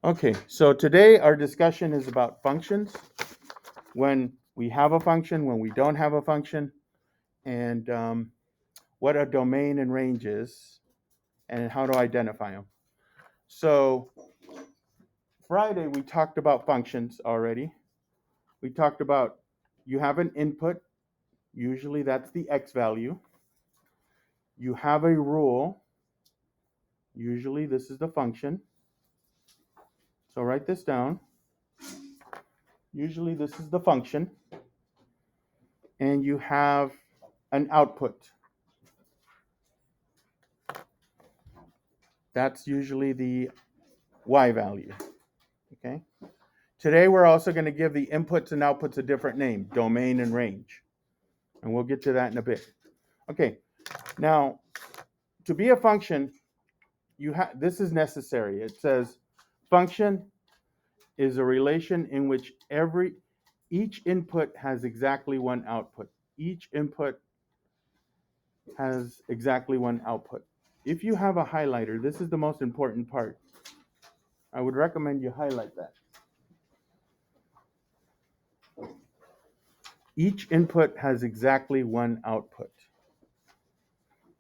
Okay, so today our discussion is about functions, when we have a function, when we don't have a function, and what a domain and range is, and how to identify them. So Friday we talked about functions already. We talked about you have an input, usually that's the x value. You have a rule, usually this is the function. So write this down. Usually this is the function. And you have an output. That's usually the y value. Okay. Today we're also going to give the inputs and outputs a different name, domain and range. And we'll get to that in a bit. Okay. Now, to be a function, this is necessary. It says function is a relation in which each input has exactly one output. Each input has exactly one output. If you have a highlighter, this is the most important part. I would recommend you highlight that. Each input has exactly one output.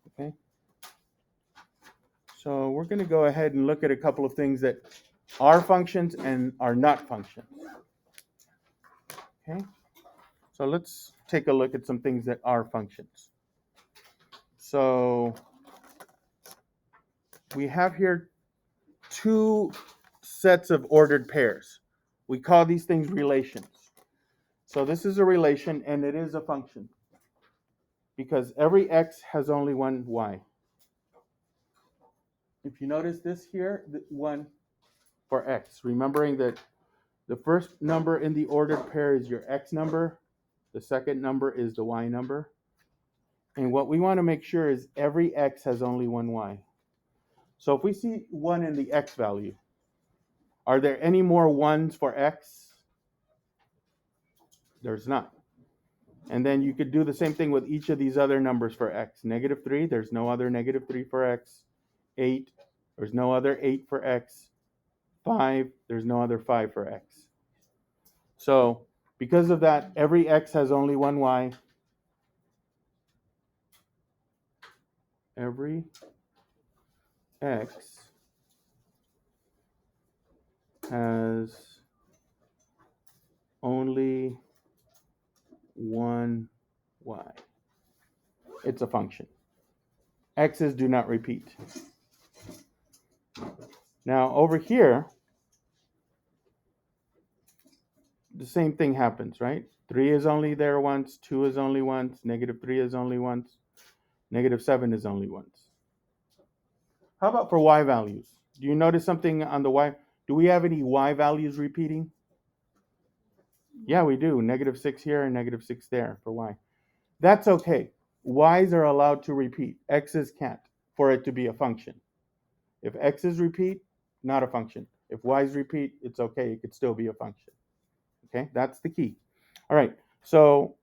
Okay. So we're going to go ahead and look at a couple of things that are functions and are not functions. Okay. So let's take a look at some things that are functions. So we have here two sets of ordered pairs. We call these things relations. So this is a relation and it is a function because every x has only one y. If you notice this here, one for x, remembering that the first number in the ordered pair is your x number, the second number is the y number. And what we want to make sure is every x has only one y. So if we see 1 in the x value, are there any more 1s for x? There's not. And then you could do the same thing with each of these other numbers for x. -3, there's no other -3 for x. 8, there's no other 8 for x. 5, there's no other 5 for x. So because of that, every x has only one y. Every x has only one y. It's a function. X's do not repeat. Now over here, the same thing happens, right? 3 is only there once, 2 is only once, -3 is only once, -7 is only once. How about for y values? Do you notice something on the y? Do we have any y values repeating? Yeah, we do. -6 here and -6 there for y. That's okay. Y's are allowed to repeat. X's can't for it to be a function. If x's repeat, not a function. If y's repeat, it's okay. It could still be a function. Okay, that's the key. All right, so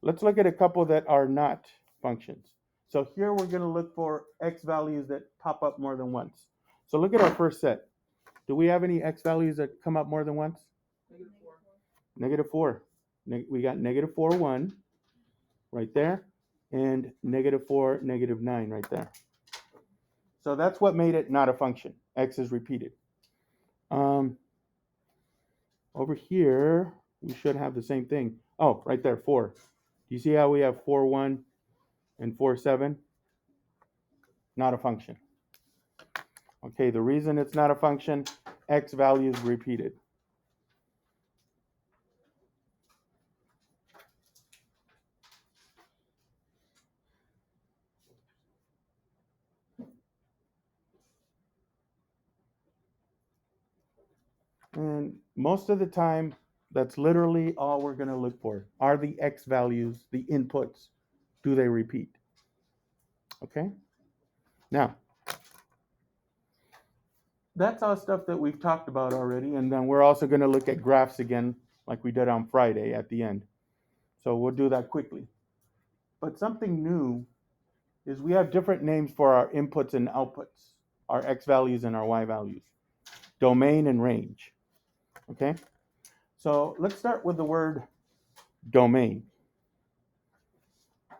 let's look at a couple that are not functions. So here we're going to look for x values that pop up more than once. So look at our first set. Do we have any x values that come up more than once? -4. We got -4, 1 right there, and -4, -9 right there. So that's what made it not a function. X is repeated. Over here, we should have the same thing. Oh, right there, 4. Do you see how we have 4, 1 and 4, 7? Not a function. Okay, the reason it's not a function, x value is repeated. And most of the time, that's literally all we're going to look for. Are the x values, the inputs, do they repeat? Okay? Now, that's all stuff that we've talked about already. And then we're also going to look at graphs again, like we did on Friday at the end. So we'll do that quickly. But something new is we have different names for our inputs and outputs, our x values and our y values. domain and range. Okay? So let's start with the word domain.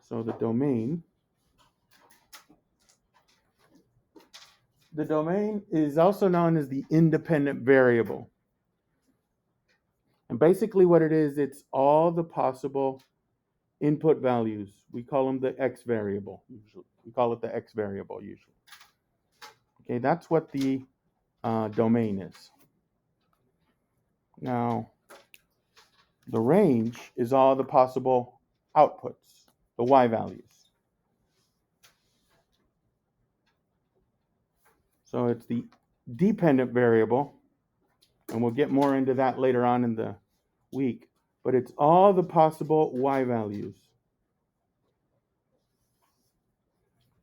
So the domain is also known as the independent variable. And basically what it is, it's all the possible input values. We call them the x variable usually. We call it the x variable usually. Okay, that's what the domain is. Now, the range is all the possible outputs, the y values. So it's the dependent variable, and we'll get more into that later on in the week, but it's all the possible y values.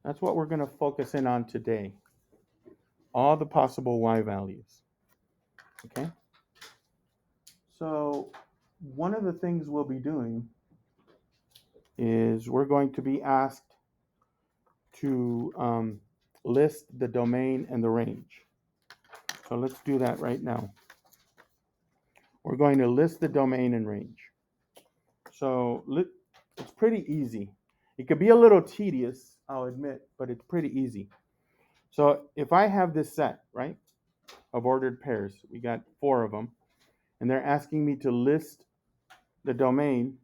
That's what we're going to focus in on today. All the possible y values. Okay? So one of the things we'll be doing is we're going to be asked to list the domain and the range. So let's do that right now. We're going to list the domain and range. So it's pretty easy. It could be a little tedious, I'll admit, but it's pretty easy. So if I have this set, right, of ordered pairs, we got 4 of them, and they're asking me to list the domain.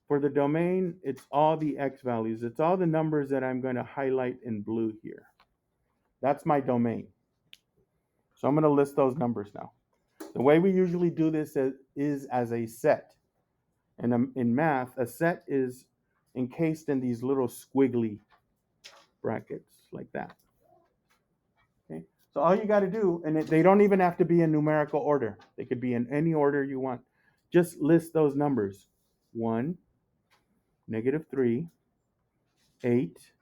For the domain, it's all the x values. It's all the numbers that I'm going to highlight in blue here. That's my domain. So I'm going to list those numbers now. The way we usually do this is as a set. And in math, a set is encased in these little squiggly brackets like that. Okay? So all you got to do, and they don't even have to be in numerical order. They could be in any order you want. Just list those numbers. 1, -3, 8,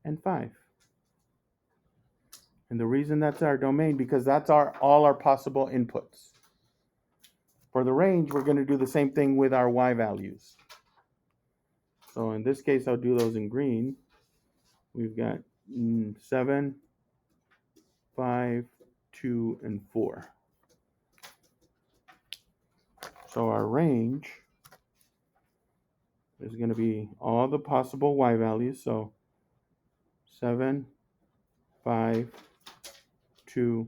and 5. And the reason that's our domain, because that's all our possible inputs. For the range, we're going to do the same thing with our y values. So in this case, I'll do those in green. We've got 7, 5, 2, and 4. So our range is going to be all the possible y values. So 7, 5, 2,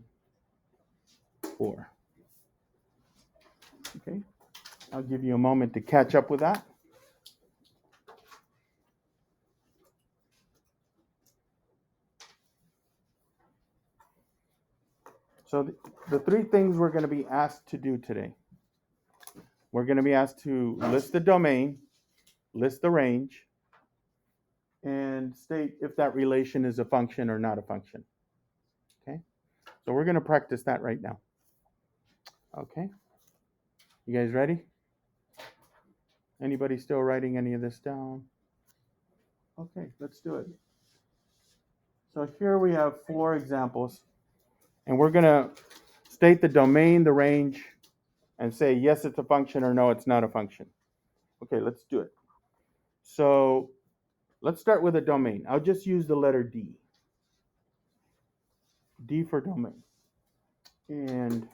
4. Okay, I'll give you a moment to catch up with that. So the 3 things we're going to be asked to do today. We're going to be asked to list the domain, list the range, and state if that relation is a function or not a function. Okay, so we're going to practice that right now. Okay, you guys ready? Anybody still writing any of this down? Okay, let's do it. So here we have 4 examples, and we're going to state the domain, the range, and say yes, it's a function, or no, it's not a function. Okay, let's do it. So let's start with a domain. I'll just use the letter D. D for domain. And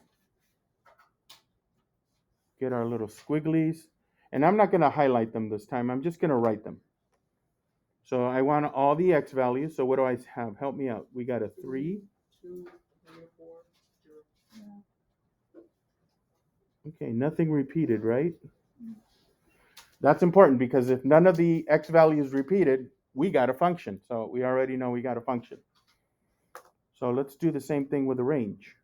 get our little squigglies. And I'm not going to highlight them this time. I'm just going to write them. So I want all the x values. So what do I have? Help me out. We got a 3. 2, 4, 0. Okay, nothing repeated, right? That's important because if none of the x values repeated, we got a function. So we already know we got a function. So let's do the same thing with the range.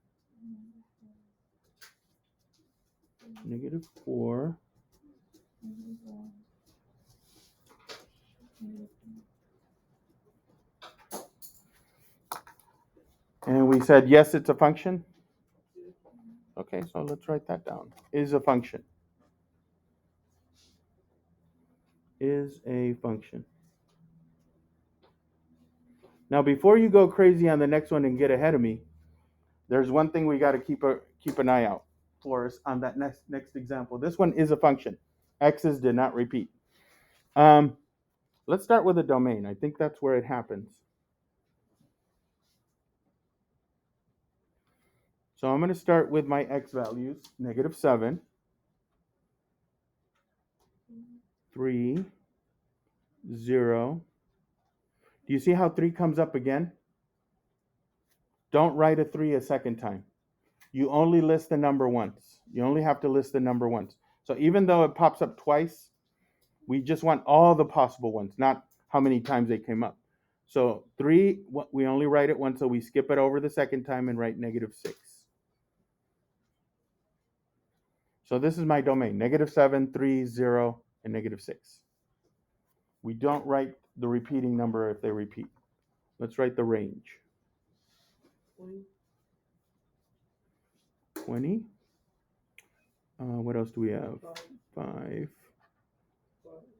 -4. And we said, yes, it's a function. Okay, so let's write that down. Is a function. Is a function. Now, before you go crazy on the next one and get ahead of me, there's one thing we got to keep an eye out for us on that next example. This one is a function. X's did not repeat. Let's start with a domain. I think that's where it happens. So I'm going to start with my x values, -7, 3, 0. Do you see how 3 comes up again? Don't write a 3 a second time. You only list the number once. You only have to list the number once. So even though it pops up twice, we just want all the possible ones, not how many times they came up. So 3, we only write it once, so we skip it over the second time and write -6. So this is my domain, -7, 3, 0, and -6. We don't write the repeating number if they repeat. Let's write the range. 20. What else do we have? 5.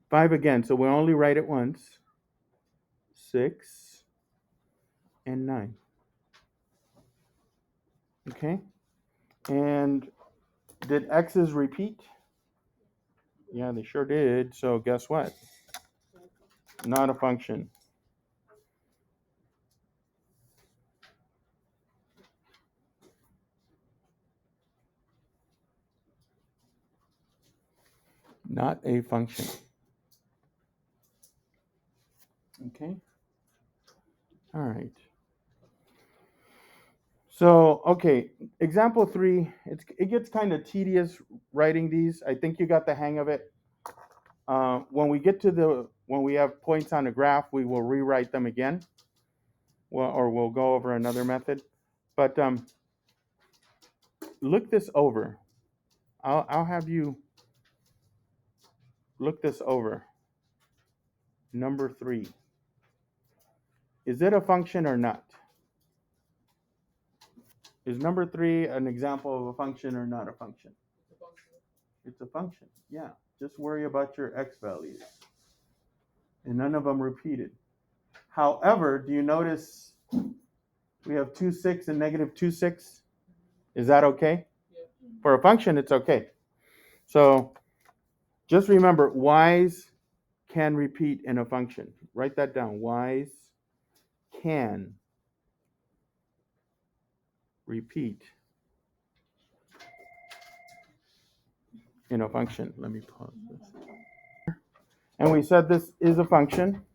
5 again, so we only write it once. 6 and 9. Okay? And did x's repeat? Yeah, they sure did. So guess what? Not a function. Not a function. Okay? All right. So, okay, example 3, it gets kind of tedious writing these. I think you got the hang of it. When we have points on a graph, we will rewrite them again. Well, or we'll go over another method. But look this over. I'll have you look this over. Number 3. Is it a function or not? Is number 3 an example of a function or not a function? It's a function. Yeah. Just worry about your x values. And none of them repeated. However, do you notice we have 2, 6 and -2, 6? Is that okay? Yeah. For a function, it's okay. So just remember, y's can repeat in a function. Write that down. Y's can repeat in a function. Let me pause this. And we said this is a function.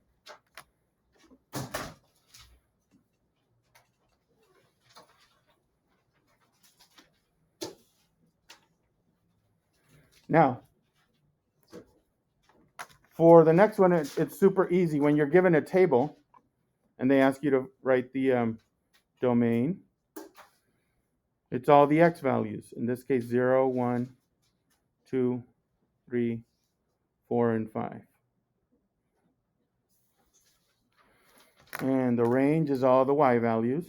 Now, for the next one, it's super easy. When you're given a table and they ask you to write the domain, it's all the x values. In this case, 0, 1, 2, 3, 4, and 5. And the range is all the y values.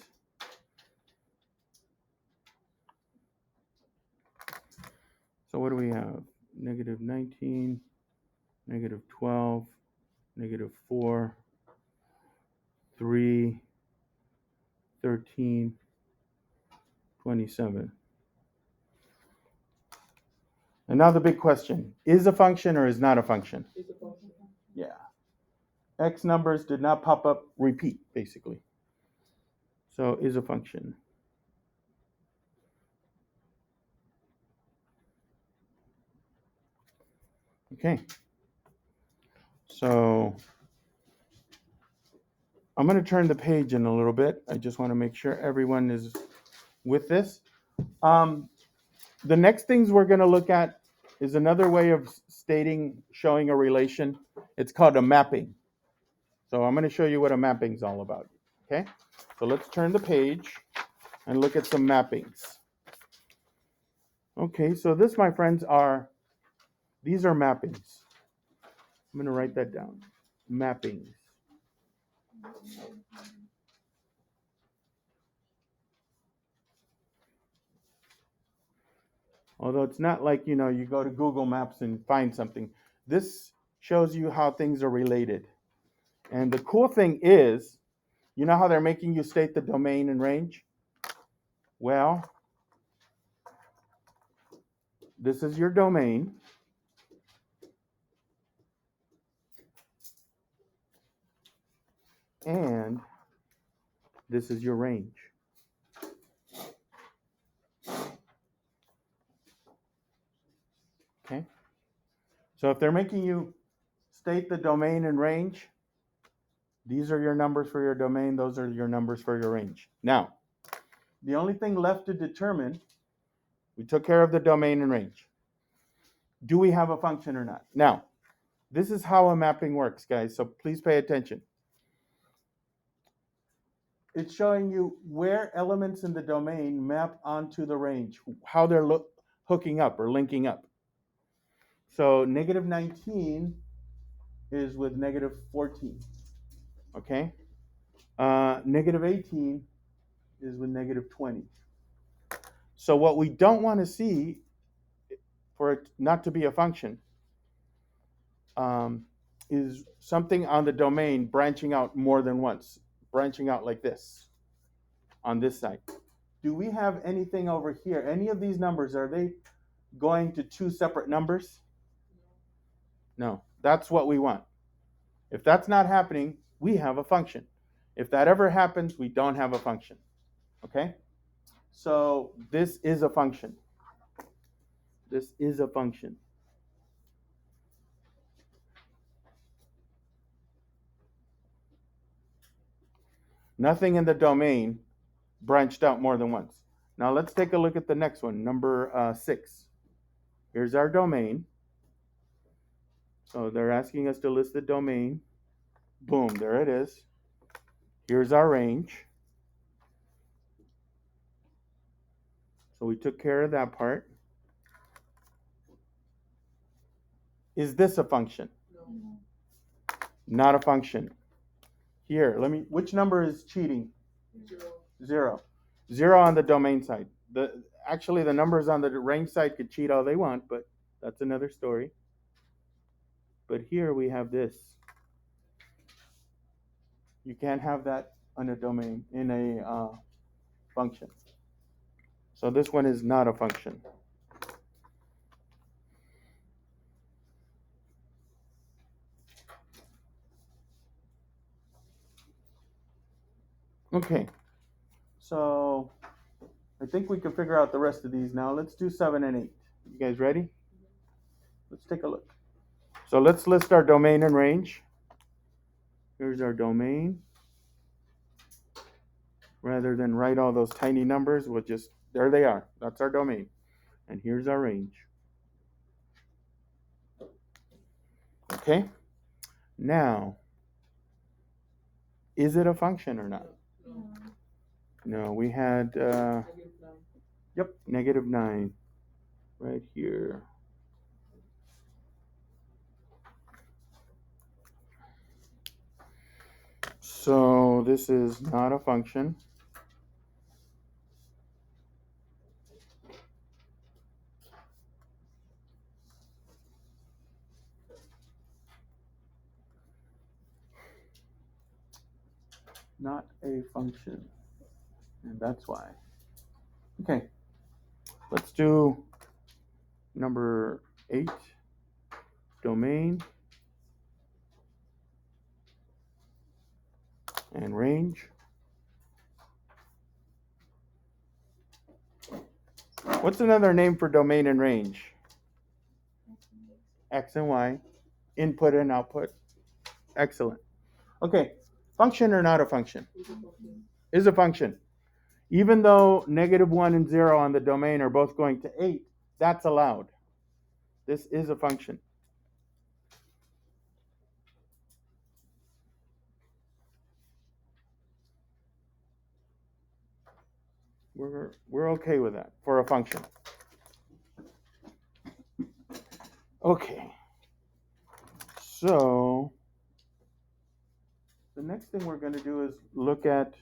So what do we have? -19, -12, -4, 3, 13, 27. And now the big question, is a function or is not a function? It's a function. Yeah. X numbers did not pop up repeat, basically. So is a function. Okay. So I'm going to turn the page in a little bit. I just want to make sure everyone is with this. The next things we're going to look at is another way of showing a relation. It's called a mapping. So I'm going to show you what a mapping is all about. Okay? So let's turn the page and look at some mappings. Okay, so this, my friends, these are mappings. I'm going to write that down. Mappings. Although it's not like, you go to Google Maps and find something. This shows you how things are related. And the cool thing is, you know how they're making you state the domain and range? Well, this is your domain. And this is your range. Okay. So if they're making you state the domain and range, these are your numbers for your domain, those are your numbers for your range. Now, the only thing left to determine, we took care of the domain and range. Do we have a function or not? Now, this is how a mapping works, guys, so please pay attention. It's showing you where elements in the domain map onto the range, how they're hooking up or linking up. So negative 19 is with negative 14, okay? Negative 18 is with negative 20. So what we don't want to see, for it not to be a function, is something on the domain branching out more than once, branching out like this on this side. Do we have anything over here? Any of these numbers, are they going to two separate numbers? No, that's what we want. If that's not happening, we have a function. If that ever happens, we don't have a function. Okay? So this is a function. This is a function. Nothing in the domain branched out more than once. Now let's take a look at the next one, number 6. Here's our domain. So they're asking us to list the domain. Boom, there it is. Here's our range. So we took care of that part. Is this a function? No. Not a function. Here, which number is cheating? 0. 0 on the domain side. Actually, the numbers on the range side could cheat all they want, but that's another story. But here we have this. You can't have that on a domain, in a function. So this one is not a function. Okay, so I think we can figure out the rest of these now. Let's do 7 and 8. You guys ready? Let's take a look. So let's list our domain and range. Here's our domain. Rather than write all those tiny numbers, we'll just, there they are. That's our domain. And here's our range. Okay? Now, is it a function or not? No, we had, negative 9 right here. So this is not a function. Not a function. And that's why. Okay. Let's do number 8, domain and range. What's another name for domain and range? X and Y, input and output. Excellent. Okay, function or not a function? Is a function. Even though negative 1 and 0 on the domain are both going to 8, that's allowed. This is a function. We're okay with that for a function. Okay. So the next thing we're going to do is look at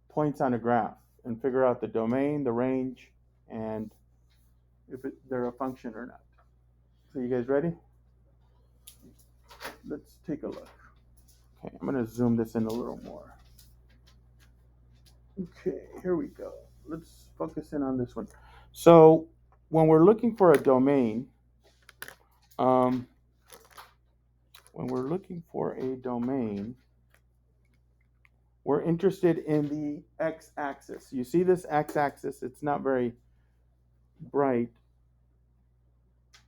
points on a graph and figure out the domain, the range, and if they're a function or not. So you guys ready? Let's take a look. Okay, I'm going to zoom this in a little more. Okay, here we go. Let's focus in on this one. So when we're looking for a domain, we're interested in the x-axis. You see this x-axis? It's not very bright.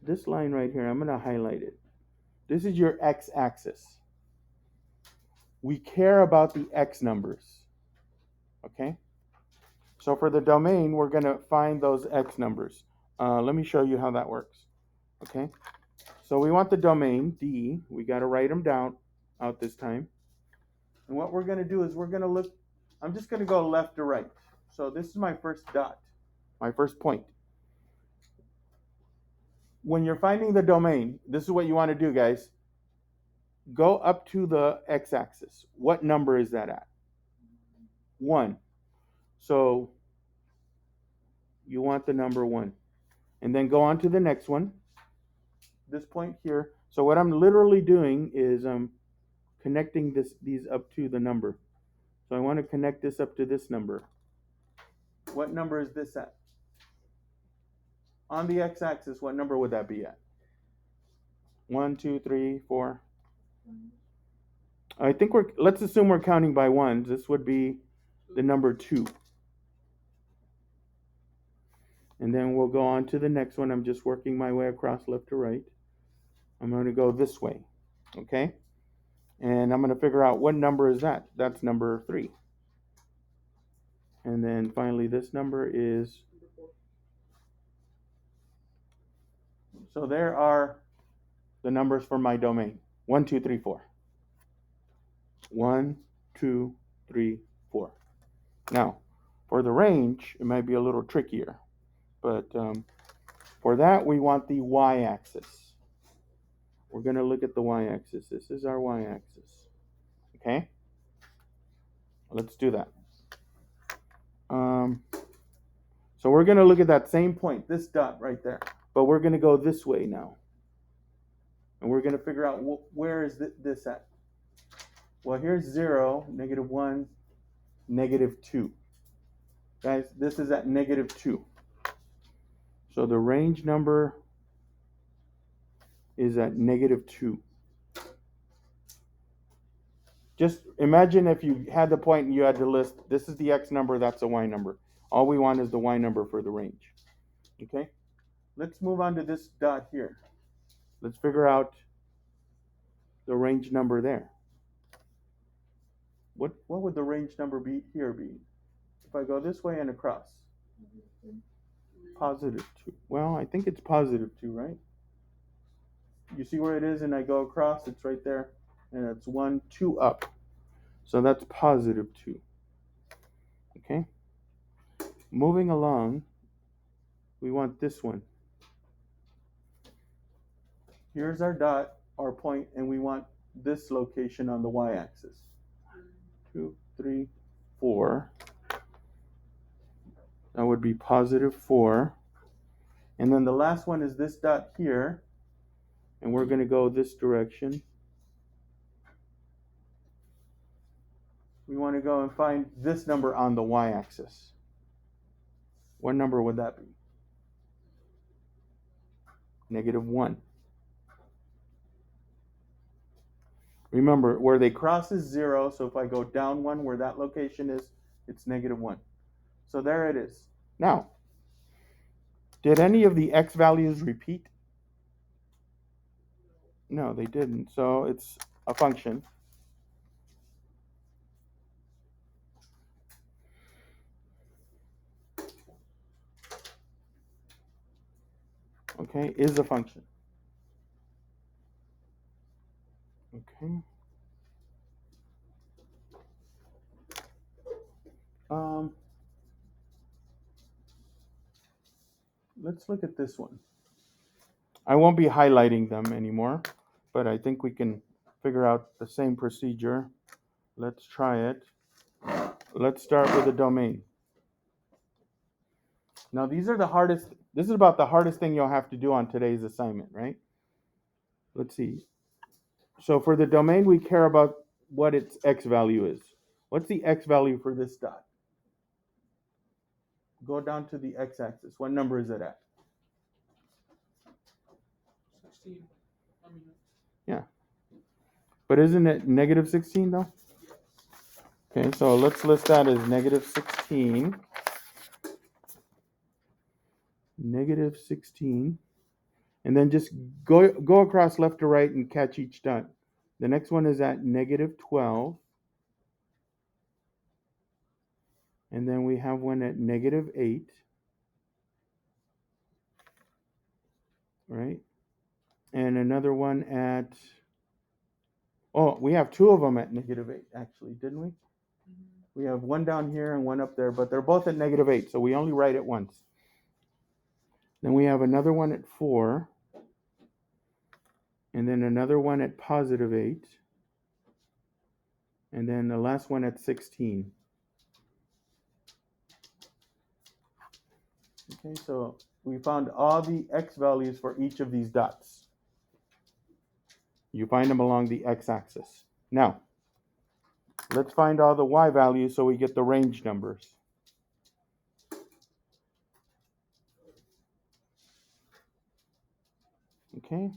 this line right here, I'm going to highlight it. This is your x-axis. We care about the x numbers. Okay? So for the domain, we're going to find those x numbers. Let me show you how that works. Okay? So we want the domain, D. We got to write them down out this time. And what we're going to do is we're going to look, I'm just going to go left to right. So this is my first dot, my first point. When you're finding the domain, this is what you want to do, guys. Go up to the x-axis. What number is that at? 1. So you want the number 1. And then go on to the next one. This point here. So what I'm literally doing is connecting these up to the number. So I want to connect this up to this number. What number is this at? On the x-axis, what number would that be at? 1, 2, 3, 4. I think let's assume we're counting by ones. This would be the number 2. And then we'll go on to the next one. I'm just working my way across left to right. I'm going to go this way. Okay? And I'm going to figure out what number is that. That's number 3. And then finally this number is... So there are the numbers for my domain. 1, 2, 3, 4. 1, 2, 3, 4. Now, for the range, it might be a little trickier. But for that, we want the y-axis. We're going to look at the y-axis. This is our y-axis. Okay? Let's do that. So we're going to look at that same point, this dot right there. But we're going to go this way now. And we're going to figure out where is this at. Well, here's 0, -1, -2. Guys, this is at -2. So the range number is at -2. Just imagine if you had the point and you had to list, this is the x number, that's a y number. All we want is the y number for the range. Okay? Let's move on to this dot here. Let's figure out the range number there. What would the range number be here be? If I go this way and across. +2. Well, I think it's +2, right? You see where it is and I go across, it's right there. And it's 1, 2 up. So that's +2. Okay? Moving along, we want this one. Here's our dot, our point, and we want this location on the y-axis. 2, 3, 4. That would be +4. And then the last one is this dot here. And we're going to go this direction. We want to go and find this number on the y-axis. What number would that be? -1. Remember, where they cross is 0, so if I go down 1 where that location is, it's -1. So there it is. Now, did any of the x values repeat? No, they didn't. So it's a function. Okay, is a function. Okay. Let's look at this one. I won't be highlighting them anymore, but I think we can figure out the same procedure. Let's try it. Let's start with the domain. Now these are the hardest, this is about the hardest thing you'll have to do on today's assignment, right? Let's see. So for the domain, we care about what its x value is. What's the x value for this dot? Go down to the x-axis. What number is it at? 16. Yeah. But isn't it -16 though? Okay, so let's list that as -16. -16. And then just go across left to right and catch each dot. The next one is at negative 12. And then we have one at negative 8. Right? And another one at, oh, we have two of them at negative 8, actually, didn't we? We have one down here and one up there, but they're both at negative 8, so we only write it once. Then we have another one at 4, and then another one at positive 8, and then the last one at 16. Okay, so we found all the x values for each of these dots. You find them along the x-axis. Now, let's find all the y values so we get the range numbers. Okay,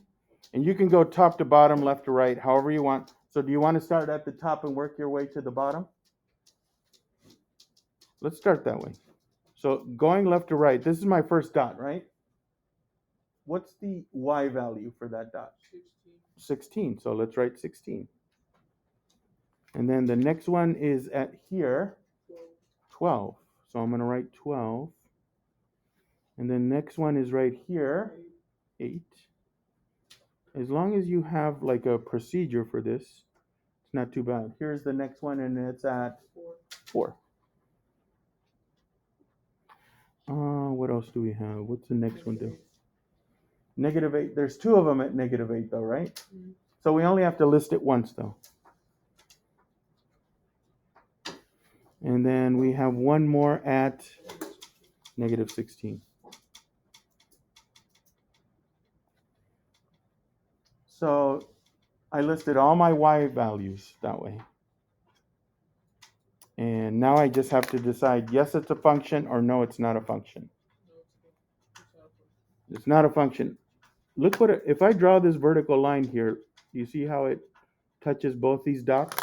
and you can go top to bottom, left to right, however you want. So do you want to start at the top and work your way to the bottom? Let's start that way. So going left to right, this is my first dot, right? What's the y value for that dot? 16. So let's write 16. And then the next one is at here, 12. So I'm going to write 12. And then next one is right here, 8. As long as you have like a procedure for this, it's not too bad. Here's the next one, and it's at 4. What else do we have? What's the next one do? Negative 8. There's two of them at negative 8 though, right? Mm-hmm. So we only have to list it once though. And then we have one more at negative 16. So I listed all my y values that way. And now I just have to decide, yes, it's a function, or no, it's not a function. It's not a function. Look what if I draw this vertical line here, you see how it touches both these dots?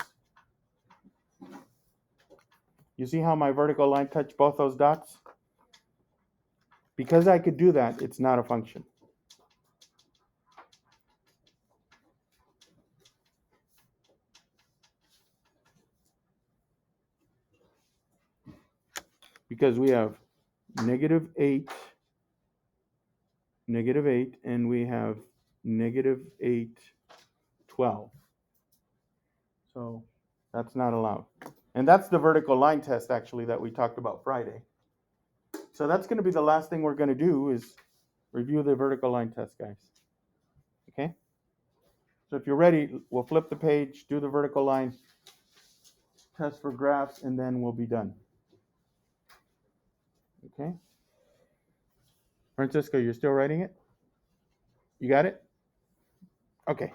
You see how my vertical line touched both those dots? Because I could do that, it's not a function. Because we have negative 8, and we have negative 8, 12. So that's not allowed. And that's the vertical line test, actually, that we talked about Friday. So that's going to be the last thing we're going to do is review the vertical line test, guys. Okay? So if you're ready, we'll flip the page, do the vertical line test for graphs, and then we'll be done. Okay? Francisco, you're still writing it? You got it? Okay.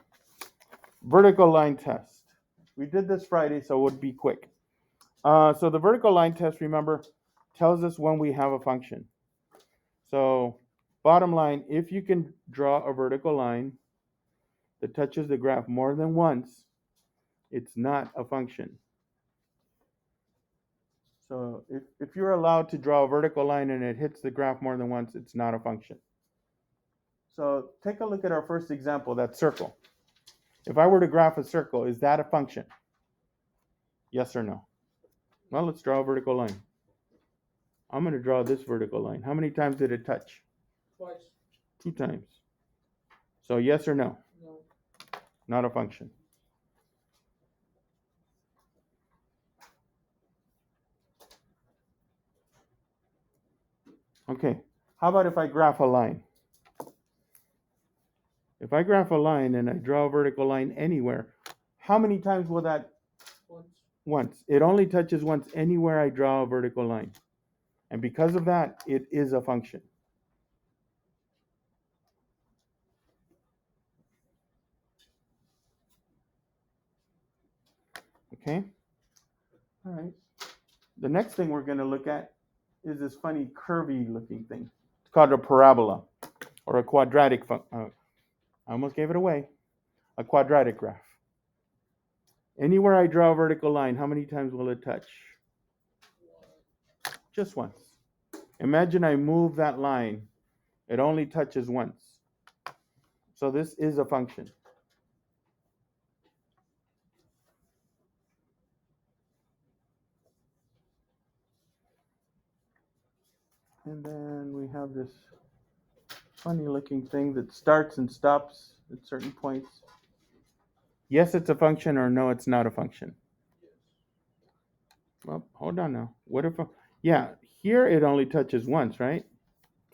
Vertical line test. We did this Friday, so it would be quick. So the vertical line test, remember, tells us when we have a function. So bottom line, if you can draw a vertical line that touches the graph more than once, it's not a function. So if you're allowed to draw a vertical line and it hits the graph more than once, it's not a function. So take a look at our first example, that circle. If I were to graph a circle, is that a function? Yes or no? Well, let's draw a vertical line. I'm going to draw this vertical line. How many times did it touch? Twice. 2 times. So yes or no? No. Not a function. Okay, how about if I graph a line? If I graph a line and I draw a vertical line anywhere, how many times will that? Once. It only touches once anywhere I draw a vertical line. And because of that, it is a function. Okay? All right. The next thing we're going to look at is this funny curvy looking thing. It's called a parabola, or a quadratic I almost gave it away. A quadratic graph. Anywhere I draw a vertical line, how many times will it touch? Just once. Imagine I move that line. It only touches once. So this is a function. And then we have this funny looking thing that starts and stops at certain points. Yes, it's a function, or no, it's not a function. Well, hold on now. What if, yeah, here it only touches once, right?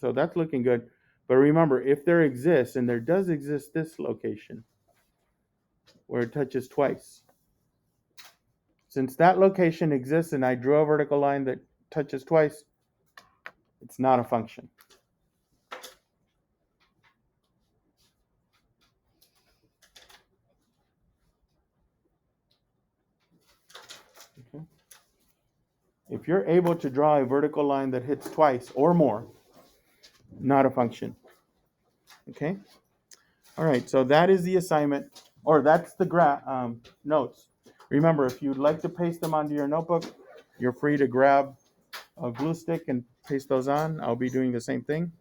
So that's looking good. But remember, if there exists, and there does exist this location where it touches twice. Since that location exists and I drew a vertical line that touches twice, it's not a function. Okay. If you're able to draw a vertical line that hits twice or more, not a function. Okay? All right, so that is the assignment, or that's the notes. Remember, if you'd like to paste them onto your notebook, you're free to grab a glue stick and paste those on. I'll be doing the same thing.